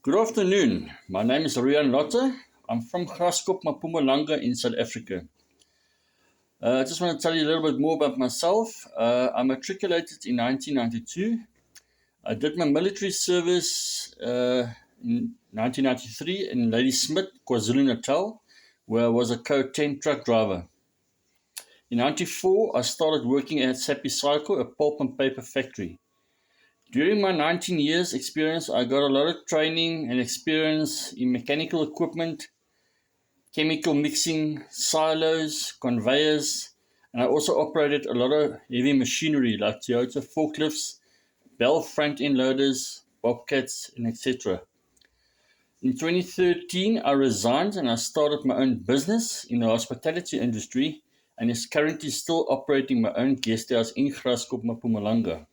Good afternoon. My name is Rian Lotte. I'm from Graskop, Mpumalanga in South Africa. I just want to tell you a little bit more about myself. I matriculated in 1992. I did my military service in 1993 in Ladysmith, KwaZulu-Natal, where I was a Code 10 truck driver. In 1994, I started working at Sappi Cycle, a pulp and paper factory. During my 19 years experience, I got a lot of training and experience in mechanical equipment, chemical mixing, silos, conveyors, and I also operated a lot of heavy machinery like Toyota forklifts, Bell front-end loaders, bobcats, and etc. In 2013, I resigned and I started my own business in the hospitality industry and is currently still operating my own guest house in Graskop, Mpumalanga.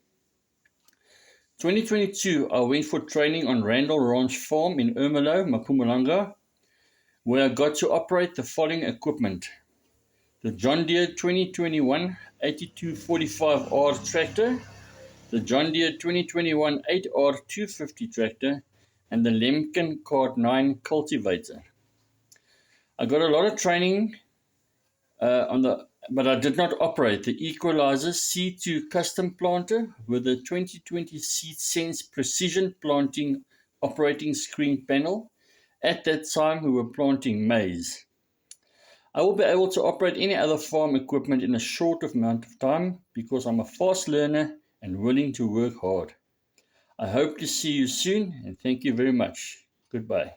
2022, I went for training on Randall Ranch Farm in Ermelo, Mpumalanga, where I got to operate the following equipment: the John Deere 2021 8245R tractor, the John Deere 2021 8R 250 tractor, and the Lemken Card 9 cultivator. I got a lot of training but I did not operate the Equalizer C2 custom planter with the 2020 SeedSense precision planting operating screen panel. At that time, we were planting maize. I will be able to operate any other farm equipment in a short amount of time because I'm a fast learner and willing to work hard. I hope to see you soon and thank you very much. Goodbye.